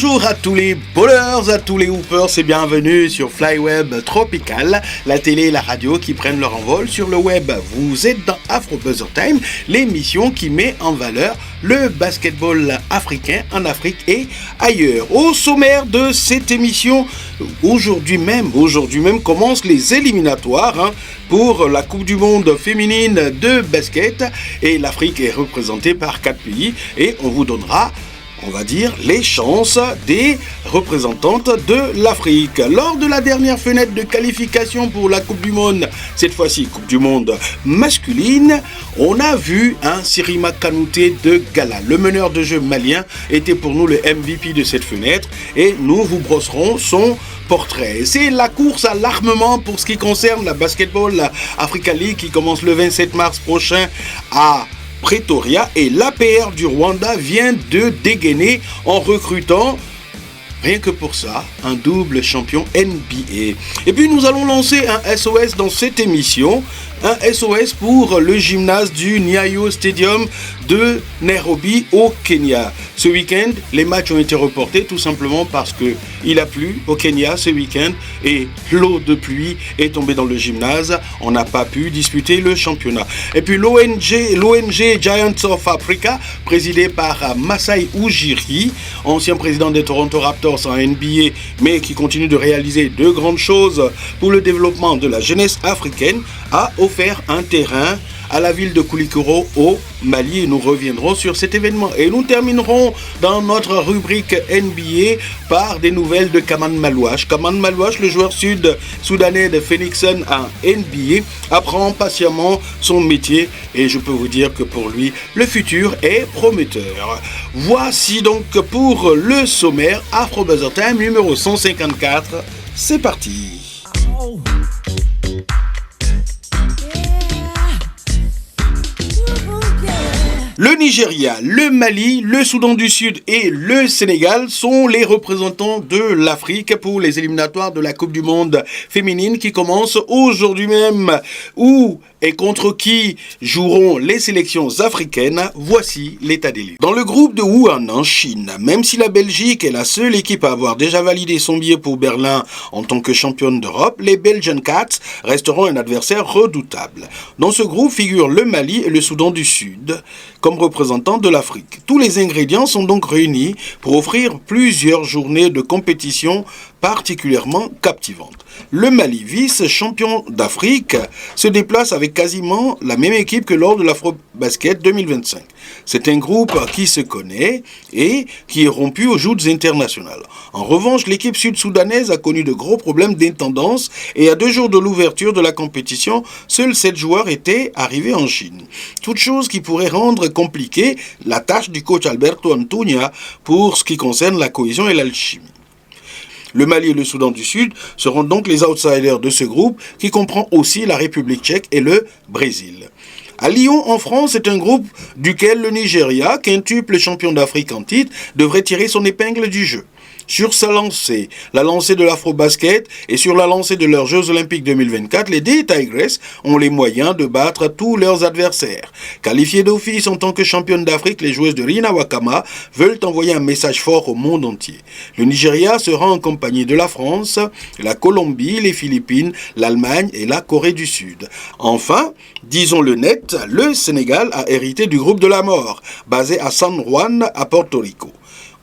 Bonjour à tous les bowlers, à tous les hoopers et bienvenue sur Flyweb Tropical, la télé et la radio qui prennent leur envol sur le web. Vous êtes dans Afro Buzzer Time, l'émission qui met en valeur le basketball africain en Afrique et ailleurs. Au sommaire de cette émission, aujourd'hui même commencent les éliminatoires pour la Coupe du Monde féminine de basket et l'Afrique est représentée par 4 pays et on vous donnera, on va dire, les chances des représentantes de l'Afrique. Lors de la dernière fenêtre de qualification pour la Coupe du Monde, cette fois-ci Coupe du Monde masculine, on a vu un Sirima Kanouté de gala. Le meneur de jeu malien était pour nous le MVP de cette fenêtre et nous vous brosserons son portrait. C'est la course à l'armement pour ce qui concerne la Basketball Africa League qui commence le 27 mars prochain à Pretoria et l'APR du Rwanda vient de dégainer en recrutant, rien que pour ça, un double champion NBA. Et puis nous allons lancer un SOS dans cette émission, un SOS pour le gymnase du Nyayo Stadium de Nairobi au Kenya. Ce week-end, les matchs ont été reportés tout simplement parce qu'il a plu au Kenya ce week-end et l'eau de pluie est tombée dans le gymnase. On n'a pas pu disputer le championnat. Et puis l'ONG Giants of Africa, présidée par Masai Ujiri, ancien président des Toronto Raptors en NBA, mais qui continue de réaliser de grandes choses pour le développement de la jeunesse africaine, a offert un terrain à la ville de Koulikoro au Mali et nous reviendrons sur cet événement. Et nous terminerons dans notre rubrique NBA par des nouvelles de Kaman Malouache. Kaman Malouache, le joueur sud-soudanais de Phoenix Sun en NBA, apprend patiemment son métier et je peux vous dire que pour lui, le futur est prometteur. Voici donc pour le sommaire Afro Buzzer Time numéro 154. C'est parti. Le Nigeria, le Mali, le Soudan du Sud et le Sénégal sont les représentants de l'Afrique pour les éliminatoires de la Coupe du Monde féminine qui commence aujourd'hui même. Où et contre qui joueront les sélections africaines? Voici l'état des lieux. Dans le groupe de Wuhan en Chine, même si la Belgique est la seule équipe à avoir déjà validé son billet pour Berlin en tant que championne d'Europe, les Belgian Cats resteront un adversaire redoutable. Dans ce groupe figurent le Mali et le Soudan du Sud comme représentants de l'Afrique. Tous les ingrédients sont donc réunis pour offrir plusieurs journées de compétition particulièrement captivantes. Le Mali, vice-champion d'Afrique, se déplace avec quasiment la même équipe que lors de l'Afro-Basket 2025. C'est un groupe qui se connaît et qui est rompu aux joutes internationales. En revanche, l'équipe sud-soudanaise a connu de gros problèmes d'intendance et à 2 jours de l'ouverture de la compétition, seuls 7 joueurs étaient arrivés en Chine. Toute chose qui pourrait rendre compliquée la tâche du coach Alberto Antuña pour ce qui concerne la cohésion et l'alchimie. Le Mali et le Soudan du Sud seront donc les outsiders de ce groupe qui comprend aussi la République tchèque et le Brésil. À Lyon, en France, c'est un groupe duquel le Nigeria, quintuple champion d'Afrique en titre, devrait tirer son épingle du jeu. Sur sa lancée, la lancée de l'Afro-Basket et sur la lancée de leurs Jeux Olympiques 2024, les D-Tigresses ont les moyens de battre tous leurs adversaires. Qualifiées d'office en tant que championnes d'Afrique, les joueuses de Rina Wakama veulent envoyer un message fort au monde entier. Le Nigeria sera en compagnie de la France, la Colombie, les Philippines, l'Allemagne et la Corée du Sud. Enfin, disons-le net, le Sénégal a hérité du groupe de la mort, basé à San Juan à Porto Rico.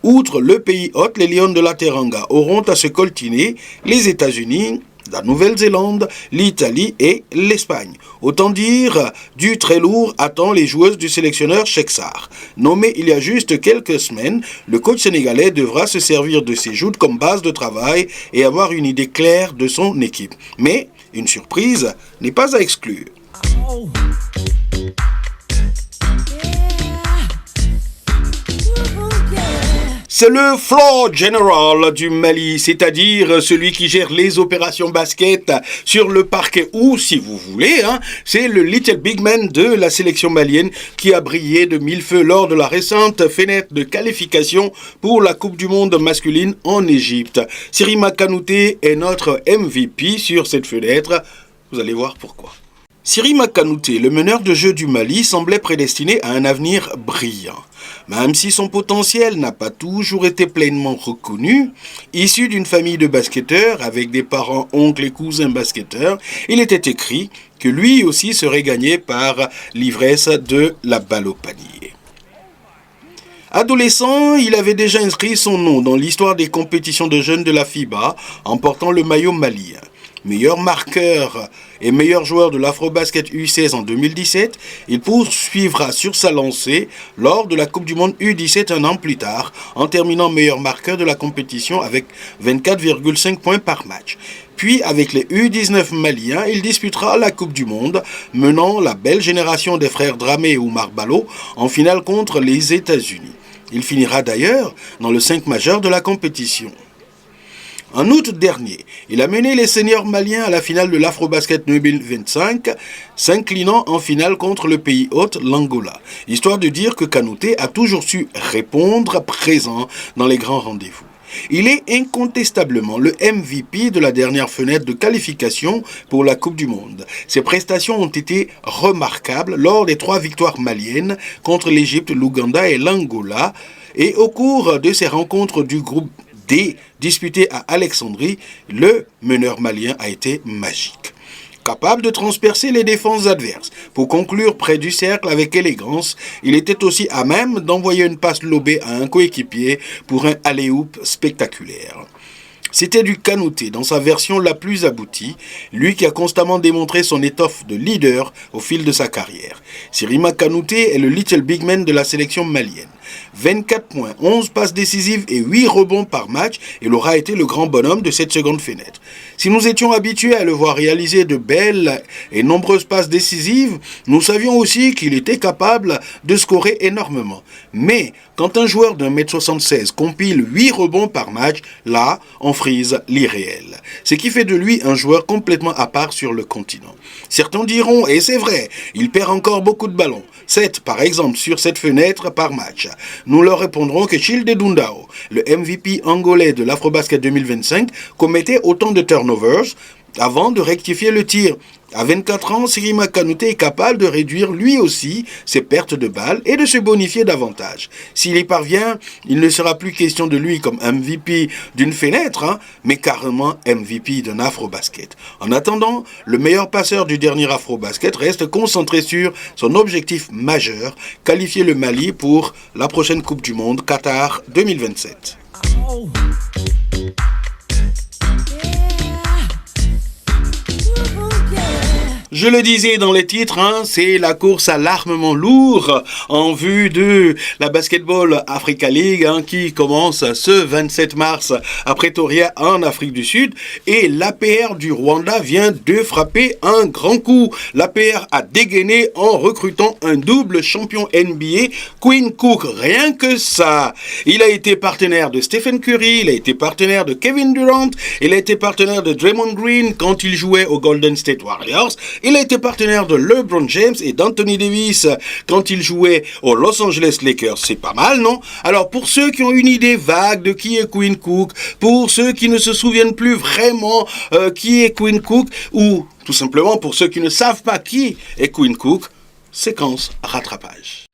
Outre le pays hôte, les Lions de la Teranga auront à se coltiner les États-Unis, la Nouvelle-Zélande, l'Italie et l'Espagne. Autant dire, du très lourd attend les joueuses du sélectionneur Cheikh Sarr. Nommé il y a juste quelques semaines, le coach sénégalais devra se servir de ses joutes comme base de travail et avoir une idée claire de son équipe. Mais une surprise n'est pas à exclure. C'est le floor general du Mali, c'est-à-dire celui qui gère les opérations basket sur le parquet ou, si vous voulez, c'est le little big man de la sélection malienne qui a brillé de mille feux lors de la récente fenêtre de qualification pour la Coupe du Monde masculine en Égypte. Sirima Kanouté est notre MVP sur cette fenêtre. Vous allez voir pourquoi. Sirima Kanouté, le meneur de jeu du Mali, semblait prédestiné à un avenir brillant. Même si son potentiel n'a pas toujours été pleinement reconnu, issu d'une famille de basketteurs avec des parents, oncles et cousins basketteurs, il était écrit que lui aussi serait gagné par l'ivresse de la balle au panier. Adolescent, il avait déjà inscrit son nom dans l'histoire des compétitions de jeunes de la FIBA en portant le maillot malien. Meilleur marqueur et meilleur joueur de l'Afrobasket U16 en 2017, il poursuivra sur sa lancée lors de la Coupe du Monde U17 un an plus tard, en terminant meilleur marqueur de la compétition avec 24,5 points par match. Puis avec les U19 maliens, il disputera la Coupe du Monde, menant la belle génération des frères Dramé et Oumar Ballo en finale contre les États-Unis. Il finira d'ailleurs dans le 5 majeur de la compétition. En août dernier, il a mené les seniors maliens à la finale de l'Afrobasket 2025, s'inclinant en finale contre le pays hôte, l'Angola. Histoire de dire que Kanouté a toujours su répondre présent dans les grands rendez-vous. Il est incontestablement le MVP de la dernière fenêtre de qualification pour la Coupe du Monde. Ses prestations ont été remarquables lors des 3 victoires maliennes contre l'Égypte, l'Ouganda et l'Angola, et au cours de ces rencontres du groupe D, disputé à Alexandrie, le meneur malien a été magique. Capable de transpercer les défenses adverses pour conclure près du cercle avec élégance, il était aussi à même d'envoyer une passe lobée à un coéquipier pour un alley-oop spectaculaire. C'était du Kanouté dans sa version la plus aboutie, lui qui a constamment démontré son étoffe de leader au fil de sa carrière. Sirima Kanouté est le Little Big Man de la sélection malienne. 24 points, 11 passes décisives et 8 rebonds par match, il aura été le grand bonhomme de cette seconde fenêtre. Si nous étions habitués à le voir réaliser de belles et nombreuses passes décisives, nous savions aussi qu'il était capable de scorer énormément. Mais quand un joueur d'un m 76 compile 8 rebonds par match, là, on frise l'irréel. Ce qui fait de lui un joueur complètement à part sur le continent. Certains diront, et c'est vrai, il perd encore beaucoup de ballons. 7 par exemple sur cette fenêtre par match. Nous leur répondrons que Childe Dundao, le MVP angolais de l'Afrobasket 2025, commettait autant de turnovers avant de rectifier le tir. À 24 ans, Sirima Kanouté est capable de réduire lui aussi ses pertes de balles et de se bonifier davantage. S'il y parvient, il ne sera plus question de lui comme MVP d'une fenêtre, mais carrément MVP d'un Afrobasket. En attendant, le meilleur passeur du dernier Afrobasket reste concentré sur son objectif majeur, qualifier le Mali pour la prochaine Coupe du Monde Qatar 2027. Je le disais dans les titres, c'est la course à l'armement lourd en vue de la Basketball Africa League qui commence ce 27 mars à Pretoria en Afrique du Sud. Et l'APR du Rwanda vient de frapper un grand coup. L'APR a dégainé en recrutant un double champion NBA, Quinn Cook. Rien que ça. Il a été partenaire de Stephen Curry, il a été partenaire de Kevin Durant, il a été partenaire de Draymond Green quand il jouait aux Golden State Warriors. Il a été partenaire de LeBron James et d'Anthony Davis quand il jouait aux Los Angeles Lakers. C'est pas mal, non? Alors, pour ceux qui ont une idée vague de qui est Quinn Cook, pour ceux qui ne se souviennent plus vraiment qui est Quinn Cook, ou tout simplement pour ceux qui ne savent pas qui est Quinn Cook, séquence rattrapage.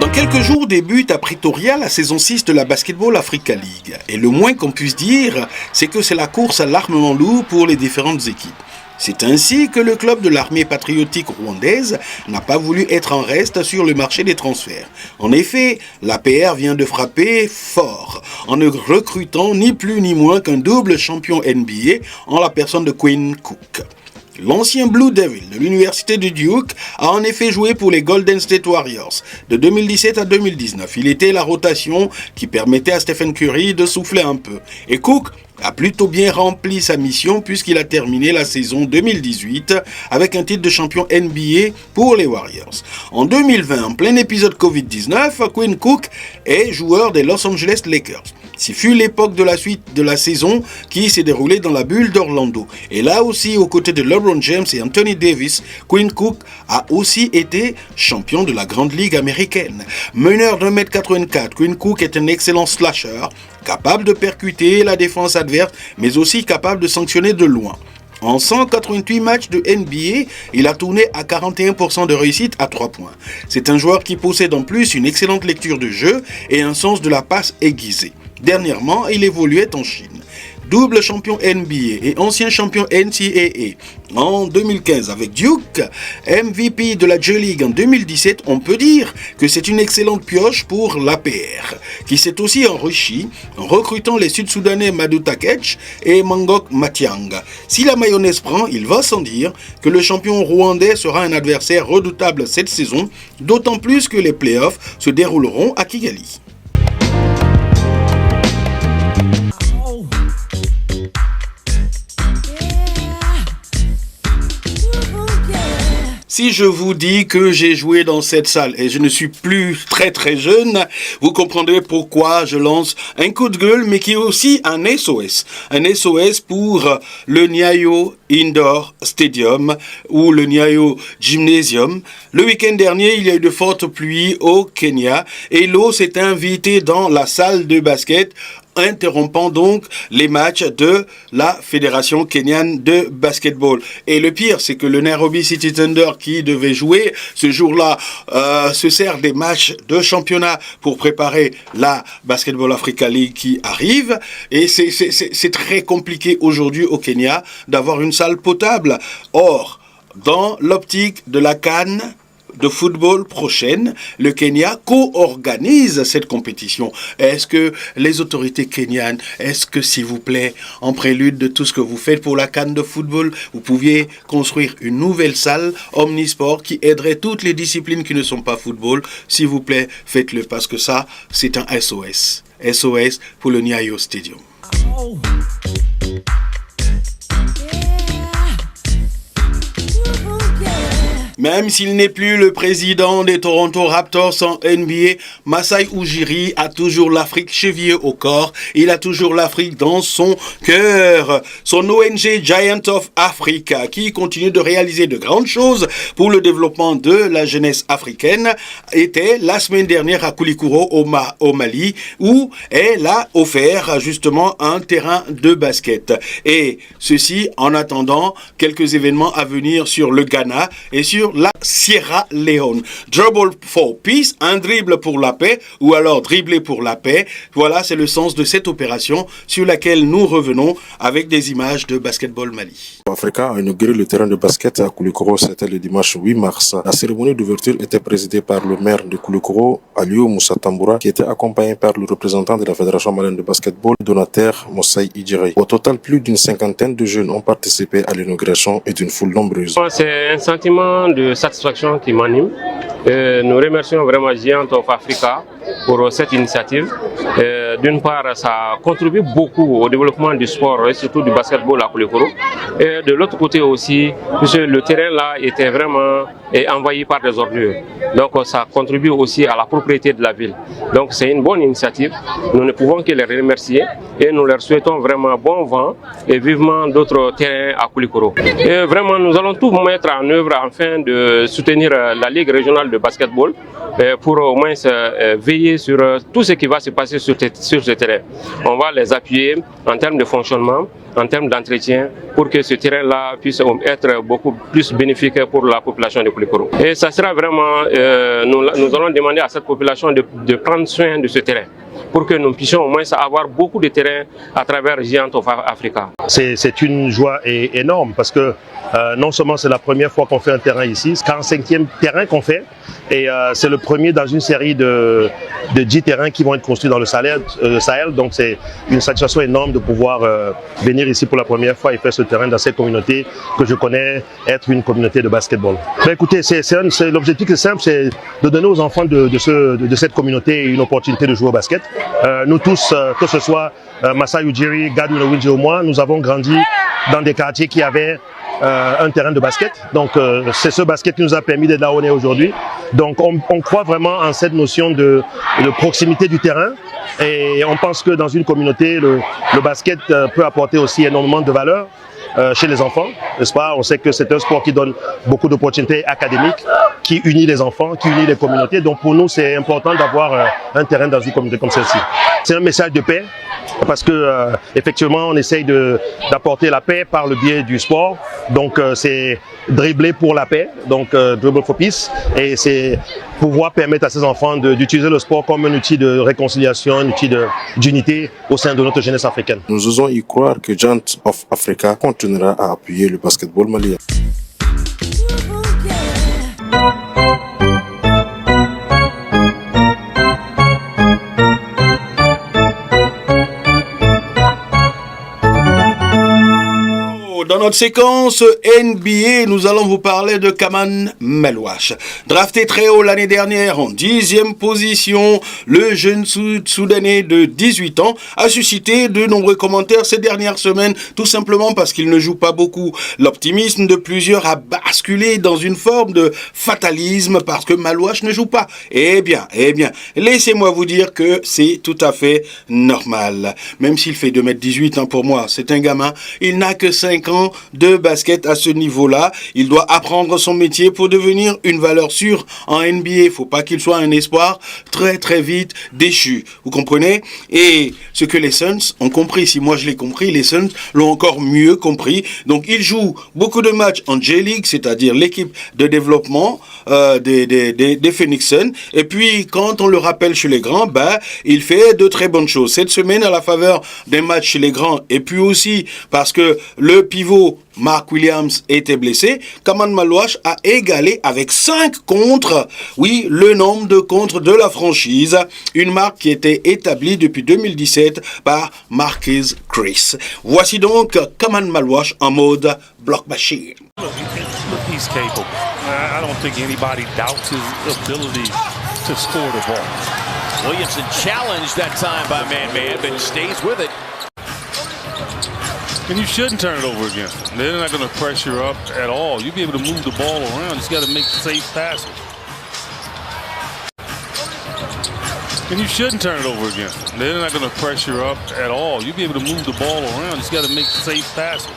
Dans quelques jours débute à Pretoria la saison 6 de la Basketball Africa League. Et le moins qu'on puisse dire, c'est que c'est la course à l'armement lourd pour les différentes équipes. C'est ainsi que le club de l'armée patriotique rwandaise n'a pas voulu être en reste sur le marché des transferts. En effet, l'APR vient de frapper fort en ne recrutant ni plus ni moins qu'un double champion NBA en la personne de Quinn Cook. L'ancien Blue Devil de l'université de Duke a en effet joué pour les Golden State Warriors de 2017 à 2019. Il était la rotation qui permettait à Stephen Curry de souffler un peu. Et Cook a plutôt bien rempli sa mission puisqu'il a terminé la saison 2018 avec un titre de champion NBA pour les Warriors. En 2020, en plein épisode Covid-19, Quinn Cook est joueur des Los Angeles Lakers. Ce fut l'époque de la suite de la saison qui s'est déroulée dans la bulle d'Orlando. Et là aussi, aux côtés de LeBron James et Anthony Davis, Quinn Cook a aussi été champion de la Grande Ligue américaine. Meneur d'1m84, Quinn Cook est un excellent slasher, capable de percuter la défense adverse, mais aussi capable de sanctionner de loin. En 188 matchs de NBA, il a tourné à 41% de réussite à 3 points. C'est un joueur qui possède en plus une excellente lecture de jeu et un sens de la passe aiguisé. Dernièrement, il évoluait en Chine. Double champion NBA et ancien champion NCAA en 2015 avec Duke, MVP de la J-League en 2017, on peut dire que c'est une excellente pioche pour l'APR, qui s'est aussi enrichi en recrutant les Sud-Soudanais Madou Takech et Mangok Matiang. Si la mayonnaise prend, il va sans dire que le champion rwandais sera un adversaire redoutable cette saison, d'autant plus que les playoffs se dérouleront à Kigali. Si je vous dis que j'ai joué dans cette salle et je ne suis plus très jeune, vous comprendrez pourquoi je lance un coup de gueule, mais qui est aussi un SOS. Un SOS pour le Nyayo Indoor Stadium ou le Nyayo Gymnasium. Le week-end dernier, il y a eu de fortes pluies au Kenya et l'eau s'est invitée dans la salle de basket, interrompant donc les matchs de la Fédération kenyane de basketball. Et le pire, c'est que le Nairobi City Thunder qui devait jouer ce jour-là se sert des matchs de championnat pour préparer la Basketball Africa League qui arrive. Et c'est très compliqué aujourd'hui au Kenya d'avoir une salle potable. Or, dans l'optique de la CAN de football prochaine, le Kenya co-organise cette compétition. Est-ce que les autorités kenyanes, est-ce que s'il vous plaît, en prélude de tout ce que vous faites pour la CAN de football, vous pouviez construire une nouvelle salle omnisport qui aiderait toutes les disciplines qui ne sont pas football? S'il vous plaît, faites-le parce que ça, c'est un SOS. SOS pour le Nyayo Stadium. Même s'il n'est plus le président des Toronto Raptors en NBA, Masai Ujiri a toujours l'Afrique chevillée au corps. Il a toujours l'Afrique dans son cœur. Son ONG Giant of Africa, qui continue de réaliser de grandes choses pour le développement de la jeunesse africaine, était la semaine dernière à Koulikoro au Mali, où elle a offert justement un terrain de basket. Et ceci en attendant quelques événements à venir sur le Ghana et sur la Sierra Leone. Dribble for peace, un dribble pour la paix, ou alors dribbler pour la paix. Voilà, c'est le sens de cette opération sur laquelle nous revenons avec des images de Basketball Mali. Africa a inauguré le terrain de basket à Koulikoro, c'était le dimanche 8 mars. La cérémonie d'ouverture était présidée par le maire de Koulikoro, Aliou Moussa Tamboura, qui était accompagné par le représentant de la Fédération malienne de basketball, donateur Masai Ujiri. Au total, plus d'une cinquantaine de jeunes ont participé à l'inauguration et d'une foule nombreuse. C'est un sentiment de satisfaction qui m'anime. Nous remercions vraiment Giant of Africa pour cette initiative. D'une part, ça contribue beaucoup au développement du sport et surtout du basketball à Koulikoro. Et de l'autre côté aussi, puisque le terrain là était vraiment envahi par des ordures. Donc ça contribue aussi à la propriété de la ville. Donc c'est une bonne initiative. Nous ne pouvons que les remercier et nous leur souhaitons vraiment bon vent et vivement d'autres terrains à Koulikoro. Et vraiment, nous allons tout mettre en œuvre afin de soutenir la Ligue régionale de basketball pour au moins veiller sur tout ce qui va se passer sur ce terrain. On va les appuyer en termes de fonctionnement, en termes d'entretien, pour que ce terrain-là puisse être beaucoup plus bénéfique pour la population de Koulikoro. Et ça sera vraiment, nous allons demander à cette population de prendre soin de ce terrain, pour que nous puissions au moins avoir beaucoup de terrains à travers Giant of Africa. C'est une joie énorme parce que non seulement c'est la première fois qu'on fait un terrain ici, c'est le 45e terrain qu'on fait et c'est le premier dans une série de 10 terrains qui vont être construits dans le Sahel. Donc c'est une satisfaction énorme de pouvoir venir ici pour la première fois et faire ce terrain dans cette communauté que je connais être une communauté de basketball. Mais écoutez, l'objectif est simple, c'est de donner aux enfants de cette communauté une opportunité de jouer au basket. Nous tous, que ce soit Massa Ujiri, Gadou Lewinji ou moi, nous avons grandi dans des quartiers qui avaient un terrain de basket. Donc c'est ce basket qui nous a permis d'être là où on est aujourd'hui. Donc on croit vraiment en cette notion de proximité du terrain. Et on pense que dans une communauté, le basket peut apporter aussi énormément de valeur chez les enfants, n'est-ce pas? On sait que c'est un sport qui donne beaucoup d'opportunités académiques, qui unit les enfants, qui unit les communautés. Donc pour nous, c'est important d'avoir un terrain dans une communauté comme celle-ci. C'est un message de paix, parce que effectivement, on essaye d'apporter la paix par le biais du sport. Donc c'est dribbler pour la paix, donc dribble for peace, et c'est pouvoir permettre à ces enfants d'utiliser le sport comme un outil de réconciliation, un outil d'unité au sein de notre jeunesse africaine. Nous osons y croire que Giant of Africa continuera à appuyer le basketball malien. Dans notre séquence NBA, nous allons vous parler de Kaman Melwash. Drafté très haut l'année dernière en 10e position, le jeune Soudanais de 18 ans a suscité de nombreux commentaires ces dernières semaines, tout simplement parce qu'il ne joue pas beaucoup. L'optimisme de plusieurs a basculé dans une forme de fatalisme parce que Melwash ne joue pas. Eh bien, laissez-moi vous dire que c'est tout à fait normal. Même s'il fait 2m18 pour moi, c'est un gamin, il n'a que 5 ans de basket à ce niveau-là. Il doit apprendre son métier pour devenir une valeur sûre en NBA. Faut pas qu'il soit un espoir très très vite déchu. Vous comprenez? Et ce que les Suns ont compris, si moi je l'ai compris, les Suns l'ont encore mieux compris. Donc il joue beaucoup de matchs en J-League, c'est-à-dire l'équipe de développement des Phoenix Suns. Et puis quand on le rappelle chez les grands, il fait de très bonnes choses. Cette semaine, à la faveur des matchs chez les grands, et puis aussi parce que le pivot Mark Williams était blessé, Kaman Melwash a égalé avec 5 contres, oui, le nombre de contres de la franchise, une marque qui était établie depuis 2017 par Marquise Chris. Voici donc Kaman Melwash en mode block machine. Look, he's capable. I don't think anybody doubts his ability to score the ball. Williamson challenged that time by Man, but stays with it. And you shouldn't turn it over again. They're not going to pressure up at all. You'll be able to move the ball around. You just got to make safe passes. And you shouldn't turn it over again. They're not going to pressure up at all. You'll be able to move the ball around. You just got to make safe passes.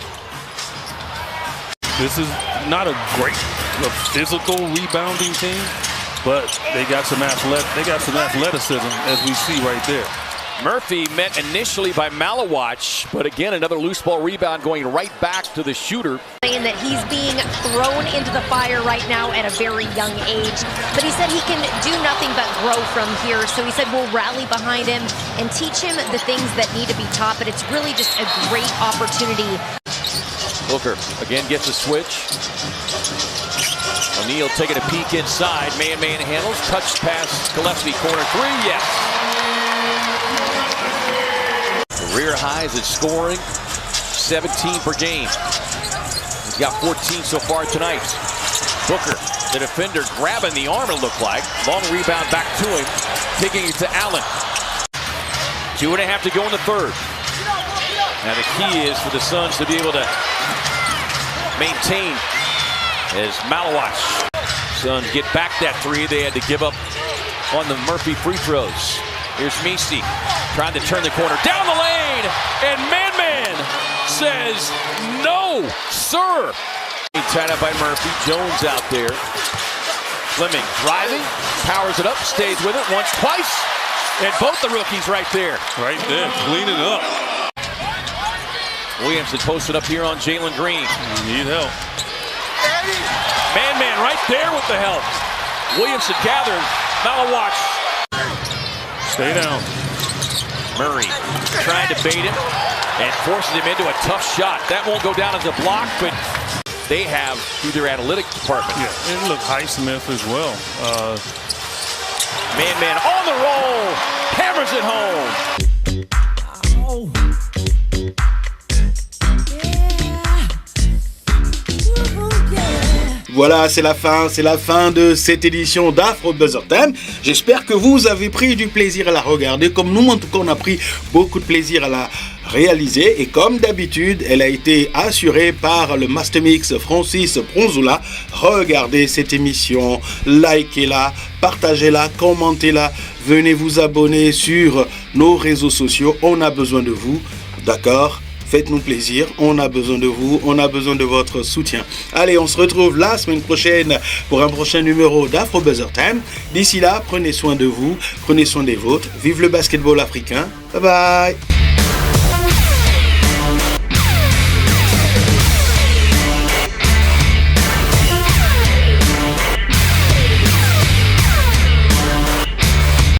This is not a great physical rebounding team, but they got some athleticism, as we see right there. Murphy met initially by Malawach, but again, another loose ball rebound going right back to the shooter. Saying that he's being thrown into the fire right now at a very young age. But he said he can do nothing but grow from here. So he said we'll rally behind him and teach him the things that need to be taught. But it's really just a great opportunity. Booker again gets a switch. O'Neal taking a peek inside. Man handles. Touch pass. Gillespie corner three. Yes. Career highs in scoring, 17 per game. He's got 14 so far tonight. Booker, the defender, grabbing the arm, it looked like. Long rebound back to him, taking it to Allen. 2.5 to go in the third. Now the key is for the Suns to be able to maintain as Malawach. Suns get back that three. They had to give up on the Murphy free throws. Here's Misi trying to turn the corner down the lane, and Man says no, sir. Tied up by Murphy. Jones out there. Fleming driving, powers it up, stays with it once, twice, and both the rookies right there. Right there, clean it up. Williamson posted up here on Jalen Green. You need help. Man right there with the help. Williamson gathered. Malawach. Stay down. Murray trying to bait him and forces him into a tough shot. That won't go down as a block, but they have through their analytics department. Yeah, and look, Highsmith as well. Man on the roll, hammers it home. Voilà, c'est la fin de cette édition d'Afro Buzzer Time. J'espère que vous avez pris du plaisir à la regarder, comme nous en tout cas on a pris beaucoup de plaisir à la réaliser. Et comme d'habitude, elle a été assurée par le Master Mix Francis Bronzula. Regardez cette émission, likez-la, partagez-la, commentez-la, venez vous abonner sur nos réseaux sociaux. On a besoin de vous, d'accord ? Faites-nous plaisir, on a besoin de vous, on a besoin de votre soutien. Allez, on se retrouve la semaine prochaine pour un prochain numéro d'Afro Buzzer Time. D'ici là, prenez soin de vous, prenez soin des vôtres. Vive le basketball africain. Bye bye.